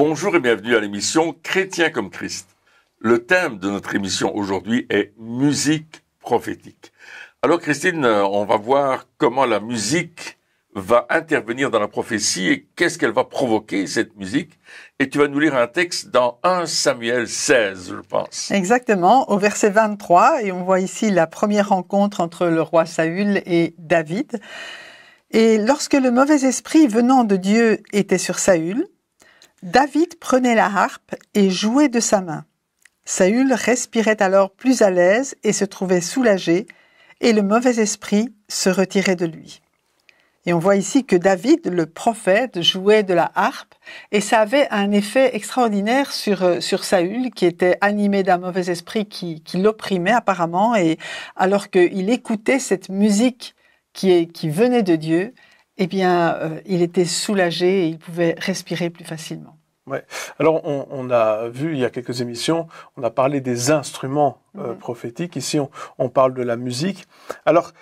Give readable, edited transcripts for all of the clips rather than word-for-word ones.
Bonjour et bienvenue à l'émission Chrétien comme Christ. Le thème de notre émission aujourd'hui est musique prophétique. Alors Christine, on va voir comment la musique va intervenir dans la prophétie et qu'est-ce qu'elle va provoquer, cette musique. Et tu vas nous lire un texte dans 1 Samuel 16, je pense. Exactement, au verset 23, et on voit ici la première rencontre entre le roi Saül et David. Et lorsque le mauvais esprit venant de Dieu était sur Saül, David prenait la harpe et jouait de sa main. Saül respirait alors plus à l'aise et se trouvait soulagé, et le mauvais esprit se retirait de lui. Et on voit ici que David, le prophète, jouait de la harpe, et ça avait un effet extraordinaire sur Saül, qui était animé d'un mauvais esprit qui l'opprimait apparemment, et alors qu'il écoutait cette musique qui venait de Dieu, eh bien, il était soulagé et il pouvait respirer plus facilement. Ouais. Alors, on a vu il y a quelques émissions, on a parlé des instruments prophétiques. Ici, on parle de la musique. Alors,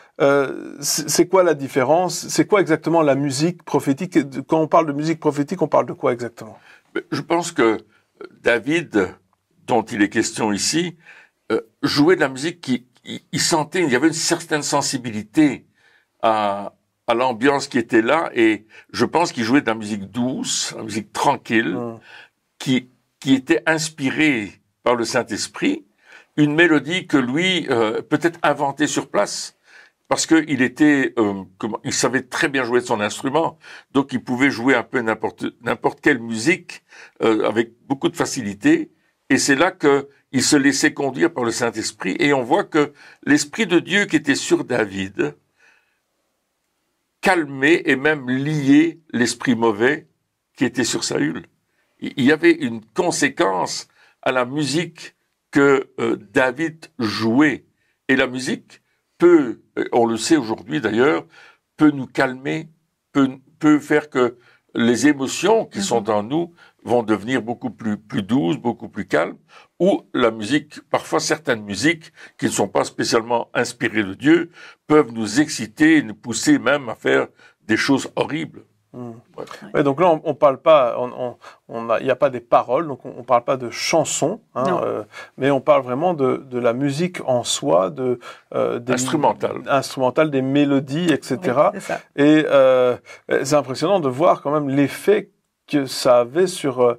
c'est quoi la différence? C'est quoi exactement la musique prophétique? Quand on parle de musique prophétique, on parle de quoi exactement? Je pense que David, dont il est question ici, jouait de la musique il sentait, il y avait une certaine sensibilité à l'ambiance qui était là, et je pense qu'il jouait de la musique douce, de la musique tranquille, qui était inspirée par le Saint-Esprit, une mélodie que lui peut-être inventait sur place, parce que il savait très bien jouer de son instrument, donc il pouvait jouer un peu n'importe quelle musique avec beaucoup de facilité, et c'est là que il se laissait conduire par le Saint-Esprit, et on voit que l'Esprit de Dieu qui était sur David calmer et même lier l'esprit mauvais qui était sur Saül. Il y avait une conséquence à la musique que David jouait. Et la musique peut, on le sait aujourd'hui d'ailleurs, peut nous calmer, peut faire que les émotions qui sont en nous vont devenir beaucoup plus douces, beaucoup plus calmes, ou la musique, parfois certaines musiques qui ne sont pas spécialement inspirées de Dieu, peuvent nous exciter, nous pousser même à faire des choses horribles. Ouais. Ouais, donc là, on parle pas, il n'y a pas des paroles, donc on parle pas de chansons, hein, mais on parle vraiment de la musique en soi, instrumentale, des mélodies, etc. Oui, c'est ça. Et c'est impressionnant de voir quand même l'effet que ça avait sur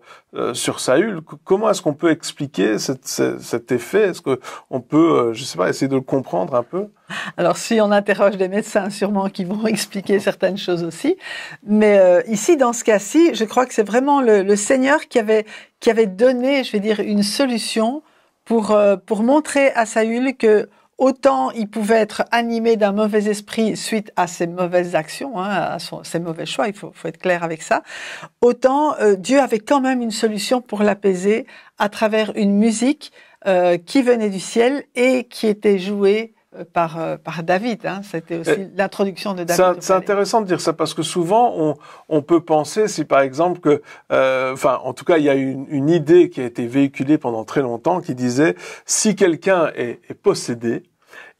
Saül. Comment est-ce qu'on peut expliquer cet effet? Est-ce qu'on peut, je sais pas, essayer de le comprendre un peu? Alors, si on interroge des médecins, sûrement qui vont expliquer certaines choses aussi. Mais ici, dans ce cas-ci, je crois que c'est vraiment le Seigneur qui avait donné, je vais dire, une solution pour montrer à Saül que autant il pouvait être animé d'un mauvais esprit suite à ses mauvaises actions, hein, ses mauvais choix, il faut être clair avec ça, autant Dieu avait quand même une solution pour l'apaiser à travers une musique qui venait du ciel et qui était jouée par David. Hein. C'était aussi l'introduction de David. C'est intéressant de dire ça parce que souvent on peut penser, si par exemple que, en tout cas il y a une idée qui a été véhiculée pendant très longtemps qui disait si quelqu'un est possédé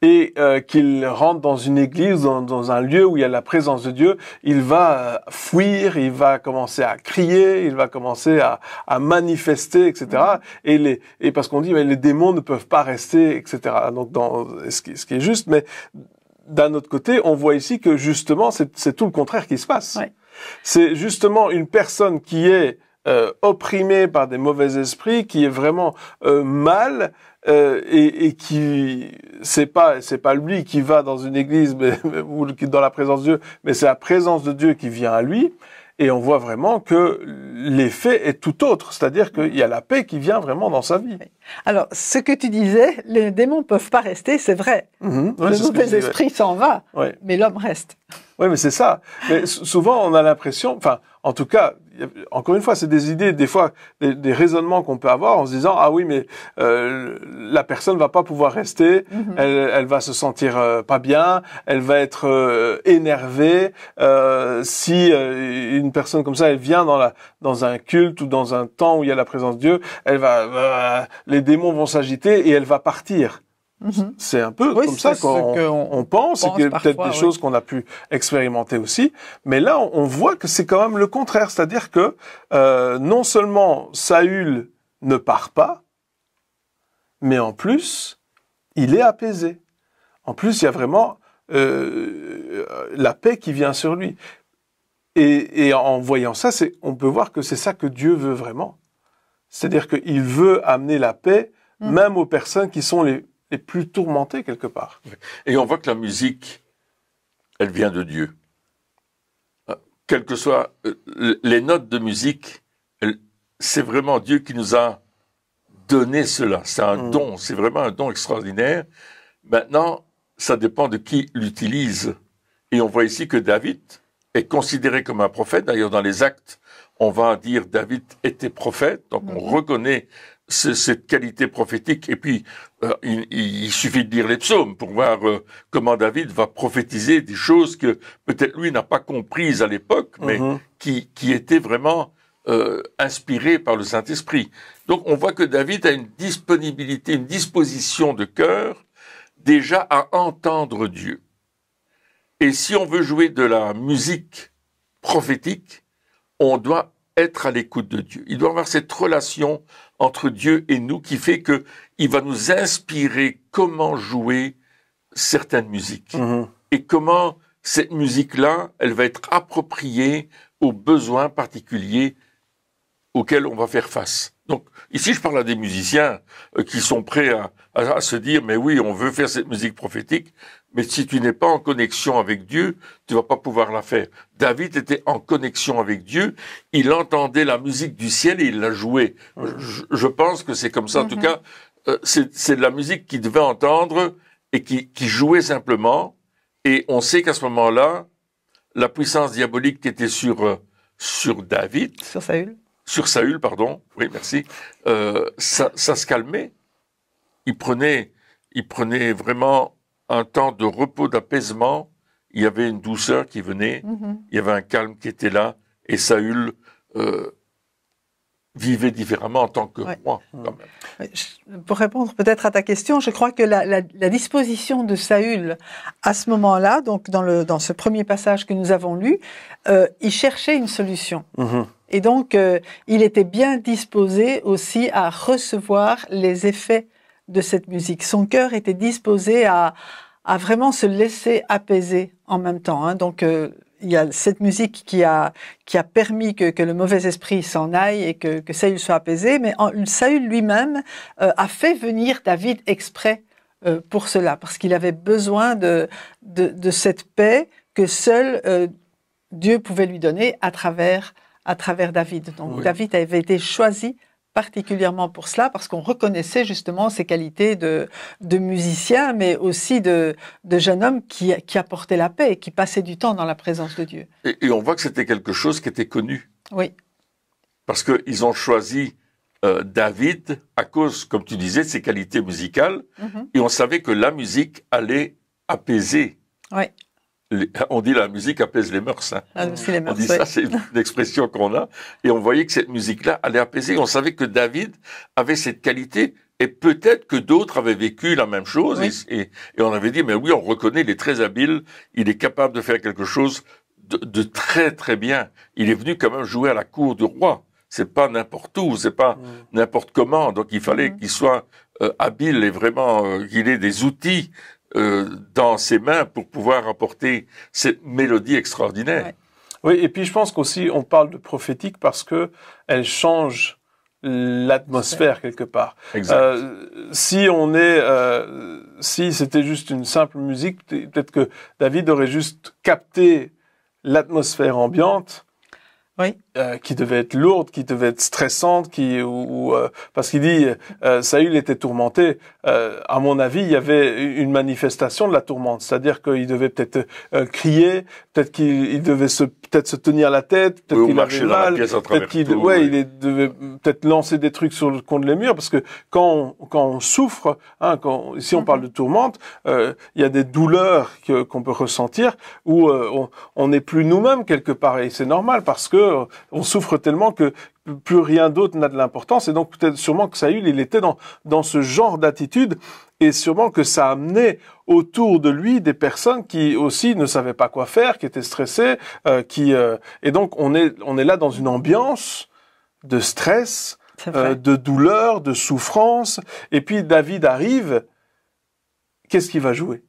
et qu'il rentre dans une église, dans un lieu où il y a la présence de Dieu, il va fuir, il va commencer à crier, il va commencer à manifester, etc. Et parce qu'on dit mais les démons ne peuvent pas rester, etc. Donc ce qui est juste, mais d'un autre côté, on voit ici que justement c'est tout le contraire qui se passe. Ouais. C'est justement une personne qui est opprimée par des mauvais esprits, qui est vraiment mal. Et qui c'est pas lui qui va dans une église ou dans la présence de Dieu, mais c'est la présence de Dieu qui vient à lui, et on voit vraiment que l'effet est tout autre, c'est-à-dire qu'il y a la paix qui vient vraiment dans sa vie. Alors, ce que tu disais, les démons peuvent pas rester, c'est vrai. Le mauvais esprit s'en va, mais l'homme reste. Oui, mais c'est ça. Mais souvent, on a l'impression, en tout cas, encore une fois, c'est des idées, des fois, des raisonnements qu'on peut avoir en se disant, ah oui, mais la personne va pas pouvoir rester, elle va se sentir pas bien, elle va être énervée. Si une personne comme ça, elle vient dans un culte ou dans un temps où il y a la présence de Dieu, les démons vont s'agiter et elle va partir. C'est un peu comme ça qu'on pense, et que peut-être des choses qu'on a pu expérimenter aussi. Mais là, on voit que c'est quand même le contraire. C'est-à-dire que non seulement Saül ne part pas, mais en plus, il est apaisé. En plus, il y a vraiment la paix qui vient sur lui. Et en voyant ça, on peut voir que c'est ça que Dieu veut vraiment. C'est-à-dire qu'il veut amener la paix, même aux personnes qui sont les plus tourmentées quelque part. Et on voit que la musique, elle vient de Dieu. Quelles que soient les notes de musique, c'est vraiment Dieu qui nous a donné cela. C'est un don, c'est vraiment un don extraordinaire. Maintenant, ça dépend de qui l'utilise. Et on voit ici que David est considéré comme un prophète. D'ailleurs, dans les Actes, on va dire David était prophète. Donc, on reconnaît cette qualité prophétique. Et puis, il suffit de lire les psaumes pour voir comment David va prophétiser des choses que peut-être lui n'a pas comprises à l'époque, mais qui étaient vraiment inspirées par le Saint-Esprit. Donc, on voit que David a une disponibilité, une disposition de cœur déjà à entendre Dieu. Et si on veut jouer de la musique prophétique, on doit être à l'écoute de Dieu. Il doit y avoir cette relation entre Dieu et nous qui fait que il va nous inspirer comment jouer certaines musiques. Et comment cette musique-là, elle va être appropriée aux besoins particuliers auxquels on va faire face. Donc, ici, je parle à des musiciens qui sont prêts à se dire, mais oui, on veut faire cette musique prophétique, mais si tu n'es pas en connexion avec Dieu, tu vas pas pouvoir la faire. David était en connexion avec Dieu, il entendait la musique du ciel et il la jouait. Je pense que c'est comme ça. En tout cas, c'est de la musique qu'il devait entendre et qui jouait simplement. Et on sait qu'à ce moment-là, la puissance diabolique qui était sur David... Sur Saül, pardon. Oui, merci. Ça se calmait. Il prenait vraiment un temps de repos, d'apaisement. Il y avait une douceur qui venait. Il y avait un calme qui était là. Et Saül vivait différemment en tant que roi, quand même. Pour répondre peut-être à ta question, je crois que la disposition de Saül à ce moment-là, donc dans ce premier passage que nous avons lu, il cherchait une solution. Et donc, il était bien disposé aussi à recevoir les effets de cette musique. Son cœur était disposé à vraiment se laisser apaiser en même temps. Donc, il y a cette musique qui a permis que le mauvais esprit s'en aille et que Saül soit apaisé. Mais Saül lui-même a fait venir David exprès pour cela, parce qu'il avait besoin de cette paix que seul Dieu pouvait lui donner à travers David. Donc David avait été choisi particulièrement pour cela, parce qu'on reconnaissait justement ses qualités de musicien, mais aussi de jeune homme qui apportait la paix et qui passait du temps dans la présence de Dieu. Et on voit que c'était quelque chose qui était connu. Oui. Parce qu'ils ont choisi David à cause, comme tu disais, de ses qualités musicales, et on savait que la musique allait apaiser. Oui. On dit la musique apaise les mœurs. Les mœurs, on dit ça, c'est une expression qu'on a. Et on voyait que cette musique-là allait apaiser. On savait que David avait cette qualité, et peut-être que d'autres avaient vécu la même chose. Oui. Et on avait dit, mais oui, on reconnaît, il est très habile, il est capable de faire quelque chose de très très bien. Il est venu quand même jouer à la cour du roi. C'est pas n'importe où, c'est pas n'importe comment. Donc il fallait qu'il soit habile et vraiment qu'il ait des outils dans ses mains pour pouvoir apporter cette mélodie extraordinaire. Ouais. Oui, et puis je pense qu'aussi on parle de prophétique parce que elle change l'atmosphère quelque part. Si c'était juste une simple musique, peut-être que David aurait juste capté l'atmosphère ambiante. Oui. Qui devait être lourde, qui devait être stressante, parce qu'il dit Saül était tourmenté. À mon avis, il y avait une manifestation de la tourmente, c'est-à-dire qu'il devait peut-être crier, peut-être qu'il devait se tenir la tête, peut-être qu'il avait mal, peut-être qu'il devait peut-être lancer des trucs contre les murs, parce que quand on souffre, ici on parle de tourmente, il y a des douleurs qu'on peut ressentir où on n'est plus nous-mêmes quelque part, et c'est normal parce que on souffre tellement que plus rien d'autre n'a de l'importance. Et donc peut-être sûrement que Saül, il était dans ce genre d'attitude, et sûrement que ça amenait autour de lui des personnes qui aussi ne savaient pas quoi faire, qui étaient stressées, et donc on est là dans une ambiance de stress, de douleur, de souffrance. Et puis David arrive, qu'est-ce qu'il va jouer?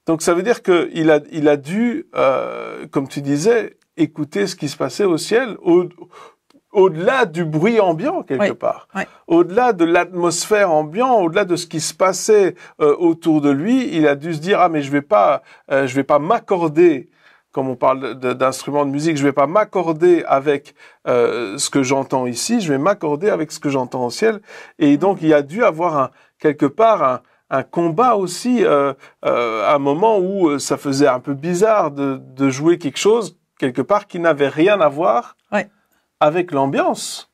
Donc ça veut dire qu'il a dû, comme tu disais, écouter ce qui se passait au ciel, au-delà du bruit ambiant quelque part, au-delà de l'atmosphère ambiante, au-delà de ce qui se passait autour de lui. Il a dû se dire, ah mais je vais pas m'accorder. Comme on parle d'instruments de musique, je vais pas m'accorder avec ce que j'entends ici, je vais m'accorder avec ce que j'entends au ciel. Et donc, il a dû avoir quelque part un combat aussi, un moment où ça faisait un peu bizarre de jouer quelque chose, quelque part, qui n'avait rien à voir avec l'ambiance.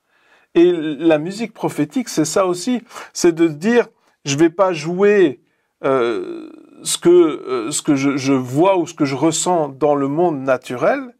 Et la musique prophétique, c'est ça aussi, c'est de dire, je vais pas jouer ce que je vois ou ce que je ressens dans le monde naturel,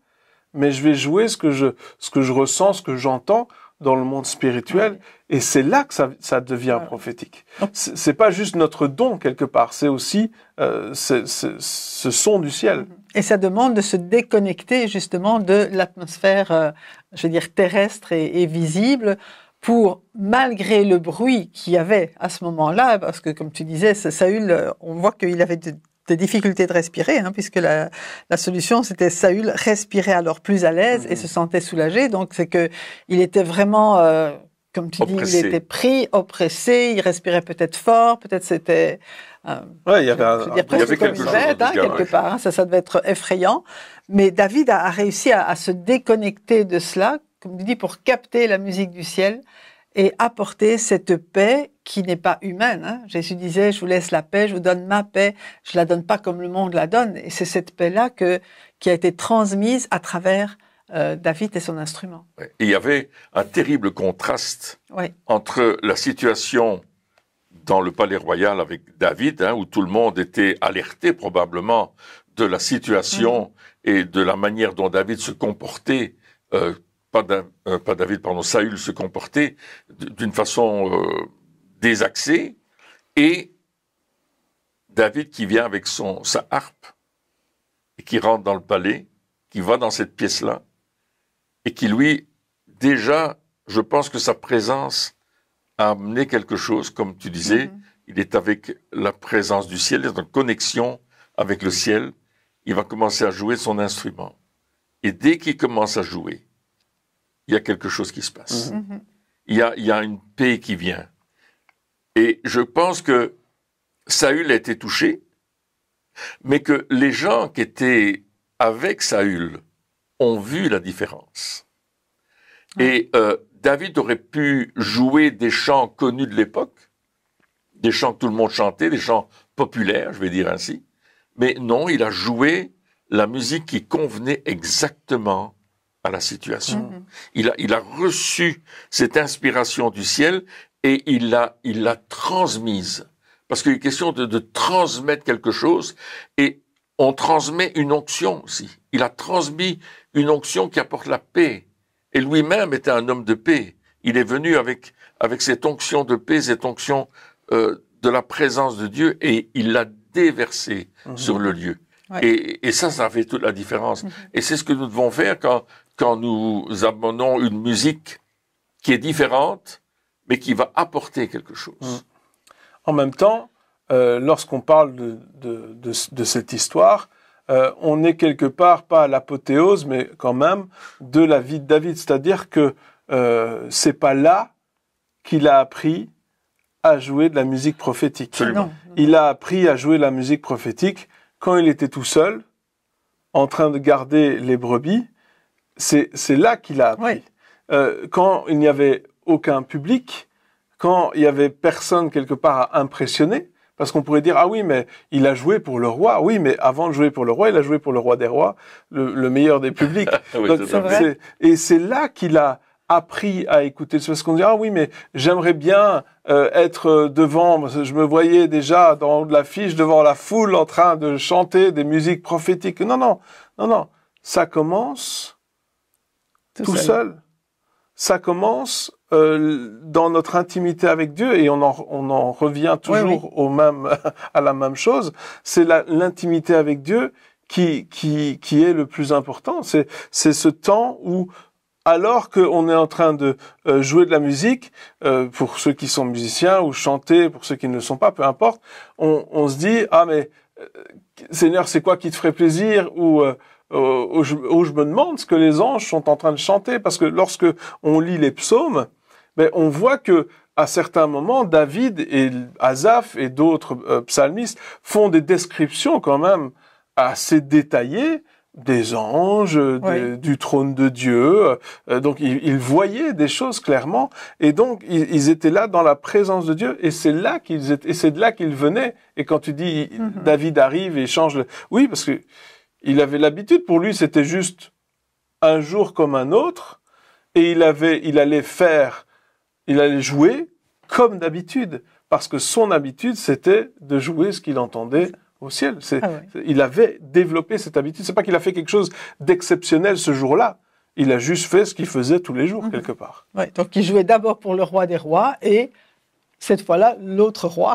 mais je vais jouer ce que je ressens, ce que j'entends dans le monde spirituel. Et c'est là que ça devient prophétique. C'est pas juste notre don quelque part, c'est aussi ce son du ciel. Et ça demande de se déconnecter justement de l'atmosphère, je veux dire, terrestre et visible, pour, malgré le bruit qu'il y avait à ce moment-là, parce que comme tu disais, Saül, on voit qu'il avait des difficultés de respirer, puisque la solution c'était Saül respirait alors plus à l'aise et se sentait soulagé. Donc c'est que il était vraiment, comme tu dis, il était pris, oppressé, il respirait peut-être fort, peut-être c'était... il y avait quelque chose quelque part. Ça devait être effrayant. Mais David a réussi à se déconnecter de cela, comme tu dis, pour capter la musique du ciel et apporter cette paix qui n'est pas humaine. Jésus disait, je vous laisse la paix, je vous donne ma paix, je la donne pas comme le monde la donne. Et c'est cette paix-là qui a été transmise à travers David et son instrument. Et il y avait un terrible contraste entre la situation dans le palais royal avec David, où tout le monde était alerté probablement de la situation et de la manière dont David se comportait, Saül se comportait d'une façon désaxée, et David qui vient avec sa harpe et qui rentre dans le palais, qui va dans cette pièce-là, et qui lui, déjà, je pense que sa présence a amené quelque chose, comme tu disais, il est avec la présence du ciel, il est en connexion avec le ciel, il va commencer à jouer son instrument. Et dès qu'il commence à jouer, il y a quelque chose qui se passe. Il y a une paix qui vient. Et je pense que Saül a été touché, mais que les gens qui étaient avec Saül ont vu la différence. Et David aurait pu jouer des chants connus de l'époque, des chants que tout le monde chantait, des chants populaires, je vais dire ainsi. Mais non, il a joué la musique qui convenait exactement à la situation. Il a reçu cette inspiration du ciel et il l'a transmise. Parce qu'il y a une question de transmettre quelque chose, et on transmet une onction aussi. Il a transmis une onction qui apporte la paix. Et lui-même était un homme de paix. Il est venu avec cette onction de paix, cette onction de la présence de Dieu, et il l'a déversée sur le lieu. Et ça fait toute la différence. Et c'est ce que nous devons faire quand nous amenons une musique qui est différente, mais qui va apporter quelque chose. En même temps, lorsqu'on parle de cette histoire, on n'est quelque part pas à l'apothéose, mais quand même de la vie de David. C'est-à-dire que c'est pas là qu'il a appris à jouer de la musique prophétique. Absolument. Il a appris à jouer de la musique prophétique quand il était tout seul, en train de garder les brebis. C'est là qu'il a appris. Quand il n'y avait aucun public, quand il y avait personne quelque part à impressionner, parce qu'on pourrait dire, ah oui, mais il a joué pour le roi. Oui, mais avant de jouer pour le roi, il a joué pour le roi des rois, le meilleur des publics. Oui, donc, vrai. c'est là qu'il a appris à écouter. Parce qu'on dit, ah oui, mais j'aimerais bien être devant, je me voyais déjà dans l'affiche devant la foule en train de chanter des musiques prophétiques. Non. Ça commence tout seul. Ça commence dans notre intimité avec Dieu, et on en revient toujours à la même chose. C'est l'intimité avec Dieu qui est le plus important. C'est ce temps où, alors qu'on est en train de jouer de la musique, pour ceux qui sont musiciens, ou chanter pour ceux qui ne le sont pas, peu importe, on se dit, ah mais Seigneur, c'est quoi qui te ferait plaisir, ou je me demande ce que les anges sont en train de chanter, parce que lorsque on lit les psaumes, on voit que à certains moments, David et Asaph et d'autres psalmistes font des descriptions quand même assez détaillées des anges, du trône de Dieu. Donc ils voyaient des choses clairement, et donc ils étaient là dans la présence de Dieu, et c'est là qu'ils étaient, et c'est de là qu'ils venaient. Et quand tu dis David arrive et change oui, parce que il avait l'habitude, pour lui c'était juste un jour comme un autre, et il allait jouer comme d'habitude, parce que son habitude c'était de jouer ce qu'il entendait au ciel. Il avait développé cette habitude. C'est pas qu'il a fait quelque chose d'exceptionnel ce jour-là. Il a juste fait ce qu'il faisait tous les jours, quelque part. Ouais, donc il jouait d'abord pour le roi des rois, et cette fois-là, l'autre roi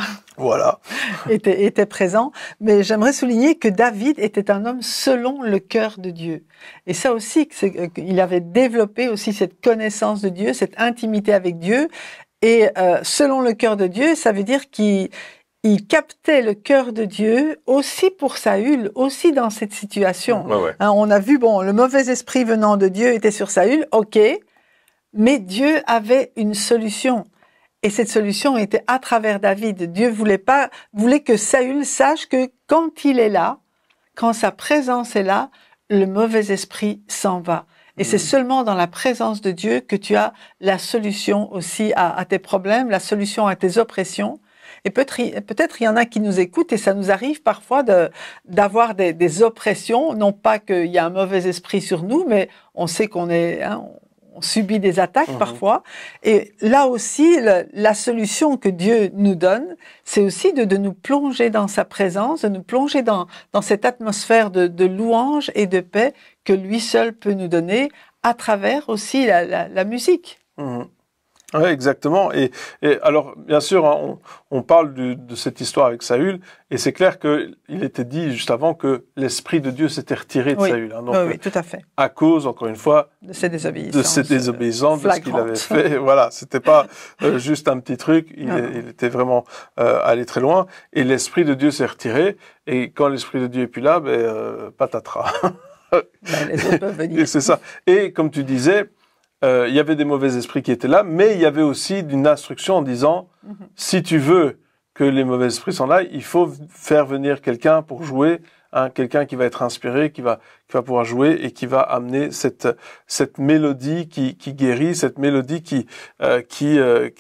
était présent. Mais j'aimerais souligner que David était un homme selon le cœur de Dieu. Et ça aussi, il avait développé aussi cette connaissance de Dieu, cette intimité avec Dieu. Et selon le cœur de Dieu, ça veut dire qu'il captait le cœur de Dieu aussi pour Saül, aussi dans cette situation. Hein, on a vu, le mauvais esprit venant de Dieu était sur Saül, ok, mais Dieu avait une solution. Et cette solution était à travers David. Dieu voulait que Saül sache que quand il est là, quand sa présence est là, le mauvais esprit s'en va. Et c'est seulement dans la présence de Dieu que tu as la solution aussi à tes problèmes, la solution à tes oppressions. Et peut-être il y en a qui nous écoutent, et ça nous arrive parfois d'avoir des oppressions, non pas qu'il y a un mauvais esprit sur nous, mais on sait qu'on on subit des attaques parfois. Et là aussi, la solution que Dieu nous donne, c'est aussi de nous plonger dans sa présence, de nous plonger dans cette atmosphère de louange et de paix que lui seul peut nous donner à travers aussi la musique. Oui, exactement. Et alors, bien sûr, hein, on parle de cette histoire avec Saül, et c'est clair qu'il était dit juste avant que l'Esprit de Dieu s'était retiré de Saül. Hein, donc, oui, tout à fait. À cause, encore une fois, de ses désobéissances, de ce qu'il avait fait. Voilà, c'était pas juste un petit truc, il était vraiment allé très loin, et l'Esprit de Dieu s'est retiré, et quand l'Esprit de Dieu est plus là, patatras. Les autres peuvent venir. C'est ça. Et comme tu disais, il y avait des mauvais esprits qui étaient là, mais il y avait aussi une instruction en disant, si tu veux que les mauvais esprits s'en aillent, il faut faire venir quelqu'un pour jouer, quelqu'un qui va être inspiré, qui va pouvoir jouer et qui va amener cette mélodie qui guérit, cette mélodie qui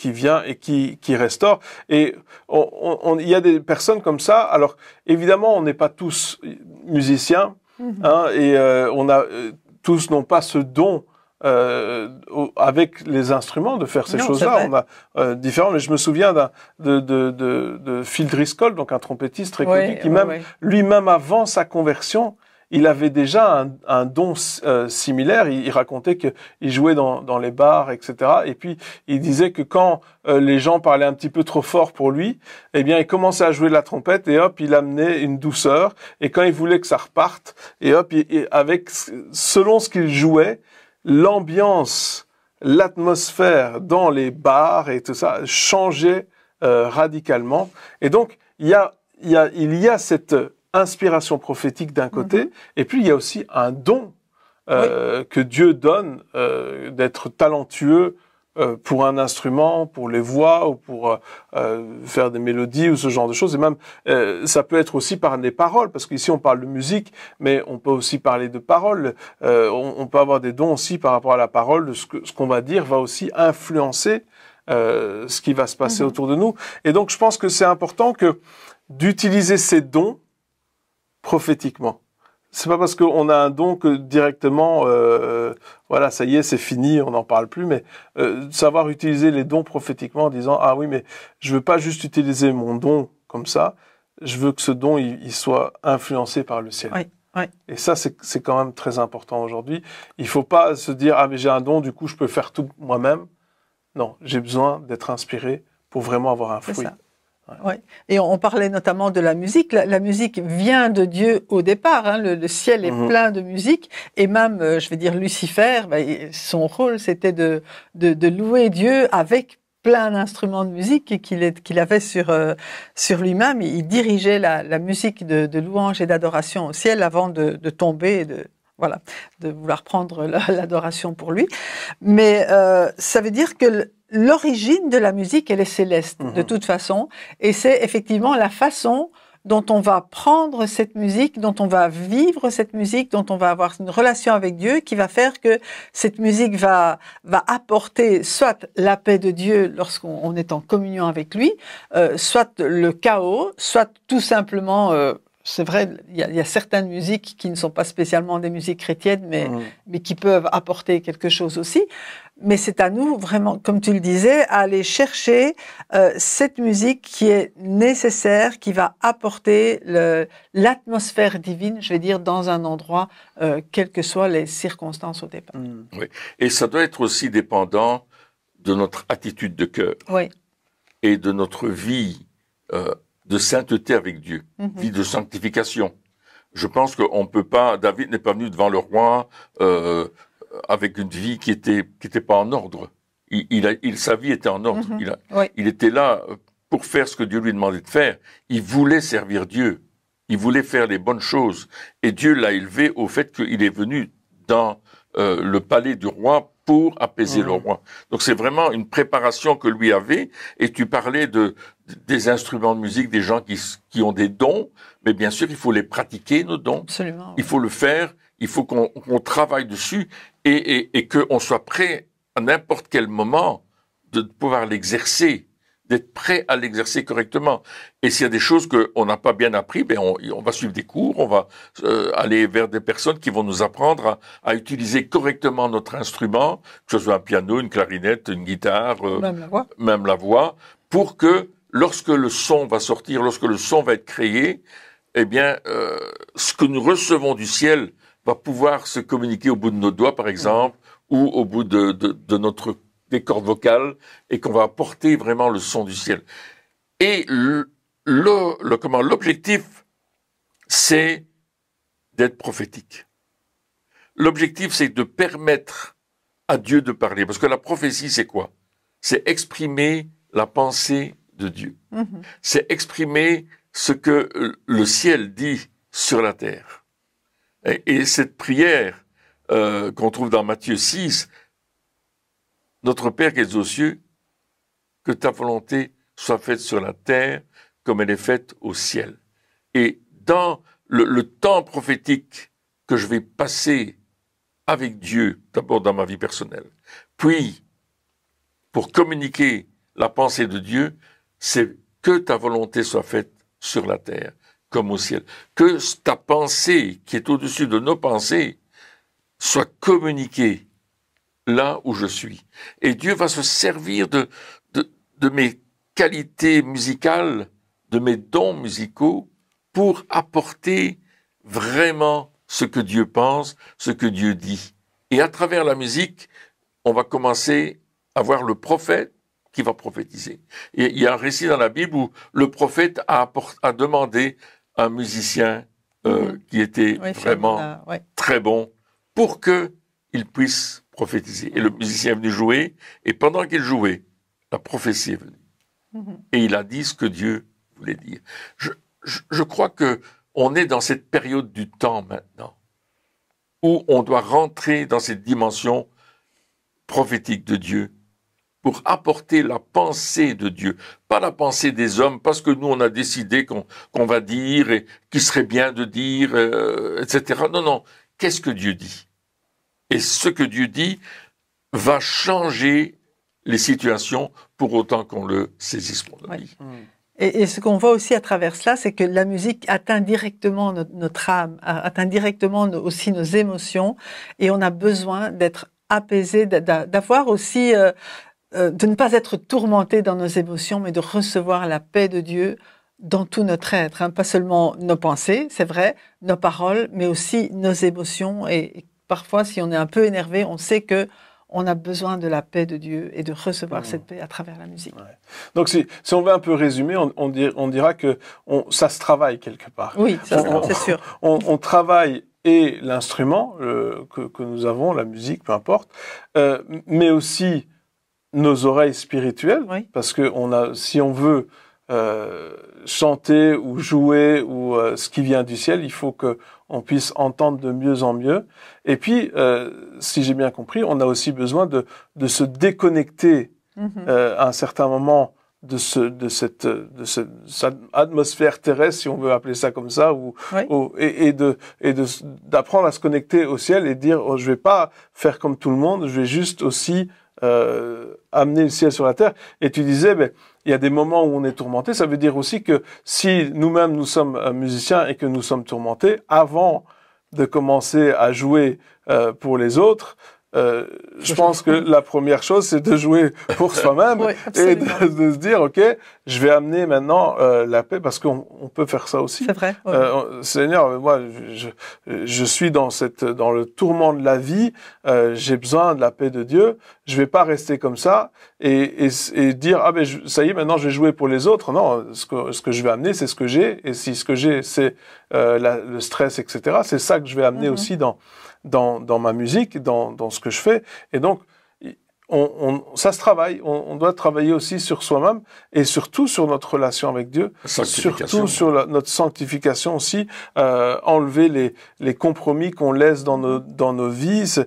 vient et qui restaure. Et il y a des personnes comme ça. Alors évidemment, on n'est pas tous musiciens, et tous n'ont pas ce don avec les instruments de faire ces choses-là. On a différents, mais je me souviens de Phil Driscoll, donc un trompettiste très connu, qui lui-même avant sa conversion, il avait déjà un don similaire. Il racontait qu'il jouait dans les bars, etc. Et puis il disait que quand les gens parlaient un petit peu trop fort pour lui, eh bien il commençait à jouer de la trompette, et hop, il amenait une douceur. Et quand il voulait que ça reparte, et hop, selon ce qu'il jouait, l'ambiance, l'atmosphère dans les bars et tout ça changeait radicalement. Et donc, il y a cette inspiration prophétique d'un côté, et puis il y a aussi un don que Dieu donne d'être talentueux pour un instrument, pour les voix, ou pour faire des mélodies ou ce genre de choses. Et même, ça peut être aussi par des paroles, parce qu'ici on parle de musique, mais on peut aussi parler de paroles. On peut avoir des dons aussi par rapport à la parole, de ce qu'on va dire va aussi influencer ce qui va se passer autour de nous. Et donc je pense que c'est important d'utiliser ces dons prophétiquement. C'est pas parce qu'on a un don que directement, voilà, ça y est, c'est fini, on n'en parle plus, mais savoir utiliser les dons prophétiquement en disant, ah oui, mais je veux pas juste utiliser mon don comme ça, je veux que ce don, il soit influencé par le ciel. Oui, Ouais. Et ça, c'est quand même très important aujourd'hui. Il ne faut pas se dire, ah, mais j'ai un don, du coup, je peux faire tout moi-même. Non, j'ai besoin d'être inspiré pour vraiment avoir un fruit. C'est ça. Ouais. Et on parlait notamment de la musique. La musique vient de Dieu au départ. Hein. Le ciel est plein de musique. Et même, je vais dire, Lucifer, son rôle, c'était de louer Dieu avec plein d'instruments de musique qu'il avait sur lui-même. Il dirigeait la musique de louange et d'adoration au ciel avant de tomber et de vouloir prendre l'adoration pour lui. Mais ça veut dire que l'origine de la musique, elle est céleste, de toute façon. Et c'est effectivement la façon dont on va prendre cette musique, dont on va vivre cette musique, dont on va avoir une relation avec Dieu, qui va faire que cette musique va apporter soit la paix de Dieu lorsqu'on est en communion avec lui, soit le chaos, soit tout simplement... c'est vrai, il y a certaines musiques qui ne sont pas spécialement des musiques chrétiennes, mais qui peuvent apporter quelque chose aussi. Mais c'est à nous, vraiment, comme tu le disais, à aller chercher cette musique qui est nécessaire, qui va apporter l'atmosphère divine, je vais dire, dans un endroit, quelles que soient les circonstances au départ. Oui. Et ça doit être aussi dépendant de notre attitude de cœur. Oui. Et de notre vie de sainteté avec Dieu, vie de sanctification. Je pense qu'on peut pas, David n'est pas venu devant le roi avec une vie qui était pas en ordre. Sa vie était en ordre. Il était là pour faire ce que Dieu lui demandait de faire. Il voulait servir Dieu. Il voulait faire les bonnes choses. Et Dieu l'a élevé au fait qu'il est venu dans le palais du roi pour apaiser le roi. Donc c'est vraiment une préparation que lui avait. Et tu parlais des instruments de musique, des gens qui ont des dons, mais bien sûr il faut les pratiquer, nos dons. Absolument. Il faut le faire, il faut qu'on travaille dessus et qu'on soit prêt à n'importe quel moment de pouvoir l'exercer, d'être prêt à l'exercer correctement. Et s'il y a des choses qu'on n'a pas bien appris, on va suivre des cours, on va aller vers des personnes qui vont nous apprendre à utiliser correctement notre instrument, que ce soit un piano, une clarinette, une guitare, même la voix, pour que lorsque le son va sortir, lorsque le son va être créé, eh bien, ce que nous recevons du ciel va pouvoir se communiquer au bout de nos doigts, par exemple, ou au bout de des cordes vocales, et qu'on va apporter vraiment le son du ciel. Et l'objectif, c'est d'être prophétique. L'objectif, c'est de permettre à Dieu de parler. Parce que la prophétie, c'est quoi? C'est exprimer la pensée de Dieu. C'est exprimer ce que le ciel dit sur la terre. Et cette prière qu'on trouve dans Matthieu 6, notre Père qui es aux cieux, que ta volonté soit faite sur la terre comme elle est faite au ciel. Et dans le temps prophétique que je vais passer avec Dieu, d'abord dans ma vie personnelle, puis pour communiquer la pensée de Dieu, c'est que ta volonté soit faite sur la terre comme au ciel. Que ta pensée, qui est au-dessus de nos pensées, soit communiquée là où je suis. Et Dieu va se servir de mes qualités musicales, de mes dons musicaux, pour apporter vraiment ce que Dieu pense, ce que Dieu dit. Et à travers la musique, on va commencer à voir le prophète qui va prophétiser. Et il y a un récit dans la Bible où le prophète a demandé à un musicien qui était vraiment très bon pour qu'il puisse prophétiser. Et le musicien est venu jouer, et pendant qu'il jouait, la prophétie est venue. Et il a dit ce que Dieu voulait dire. Je crois que on est dans cette période du temps maintenant, où on doit rentrer dans cette dimension prophétique de Dieu, pour apporter la pensée de Dieu, pas la pensée des hommes, parce que nous on a décidé qu'on va dire, et qu'il serait bien de dire, etc. Non, qu'est-ce que Dieu dit? Et ce que Dieu dit va changer les situations pour autant qu'on le saisisse pour notre vie. Et ce qu'on voit aussi à travers cela, c'est que la musique atteint directement notre âme, atteint directement aussi nos émotions, et on a besoin d'être apaisé, d'avoir aussi, de ne pas être tourmenté dans nos émotions, mais de recevoir la paix de Dieu dans tout notre être, hein, pas seulement nos pensées, c'est vrai, nos paroles, mais aussi nos émotions. Et parfois, si on est un peu énervé, on sait que on a besoin de la paix de Dieu et de recevoir cette paix à travers la musique. Ouais. Donc, si on veut un peu résumer, on dira que ça se travaille quelque part. Oui, c'est sûr. On travaille et l'instrument que nous avons, la musique, peu importe, mais aussi nos oreilles spirituelles, Oui. parce que si on veut chanter ou jouer ou ce qui vient du ciel, il faut que on puisse entendre de mieux en mieux. Et puis, si j'ai bien compris, on a aussi besoin de se déconnecter à un certain moment de cette atmosphère terrestre, si on veut appeler ça comme ça, et d'apprendre à se connecter au ciel et dire oh, je vais pas faire comme tout le monde, je vais juste aussi amener le ciel sur la terre. Et tu disais, il y a des moments où on est tourmenté. Ça veut dire aussi que si nous-mêmes nous sommes musiciens et que nous sommes tourmentés, avant de commencer à jouer pour les autres, je pense que la première chose, c'est de jouer pour soi-même et de se dire, OK, je vais amener maintenant la paix, parce qu'on peut faire ça aussi. C'est vrai. Seigneur, moi, je suis dans le tourment de la vie, j'ai besoin de la paix de Dieu, je vais pas rester comme ça et dire, ah ben ça y est, maintenant je vais jouer pour les autres. Non, ce que je vais amener, c'est ce que j'ai, et si ce que j'ai, c'est le stress, etc., c'est ça que je vais amener aussi dans ma musique, dans ce que je fais. Et donc, ça se travaille. On doit travailler aussi sur soi-même et surtout sur notre relation avec Dieu, surtout sur notre sanctification aussi, enlever les compromis qu'on laisse dans nos vies.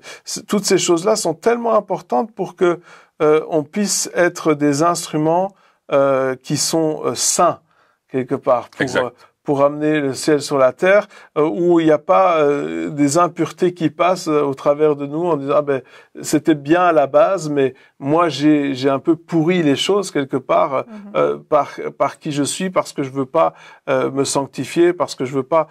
Toutes ces choses-là sont tellement importantes pour que on puisse être des instruments qui sont saints quelque part pour amener le ciel sur la terre, où il n'y a pas des impuretés qui passent au travers de nous en disant ah ben c'était bien à la base, mais moi j'ai un peu pourri les choses quelque part par qui je suis, parce que je veux pas me sanctifier, parce que je veux pas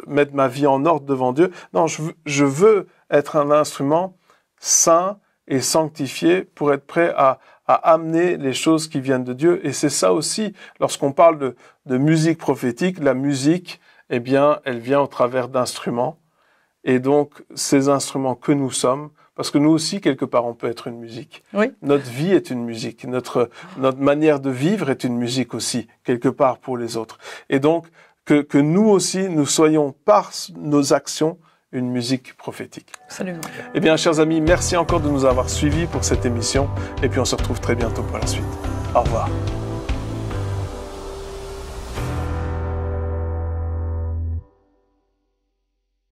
mettre ma vie en ordre devant Dieu. Non, je veux être un instrument saint et sanctifié pour être prêt à amener les choses qui viennent de Dieu. Et c'est ça aussi, lorsqu'on parle de musique prophétique, la musique, eh bien, elle vient au travers d'instruments. Et donc, ces instruments que nous sommes, parce que nous aussi, quelque part, on peut être une musique. Oui. Notre vie est une musique. Notre manière de vivre est une musique aussi, quelque part, pour les autres. Et donc, que nous aussi, nous soyons par nos actions une musique prophétique. Absolument. Eh bien, chers amis, merci encore de nous avoir suivis pour cette émission. Et puis, on se retrouve très bientôt pour la suite. Au revoir.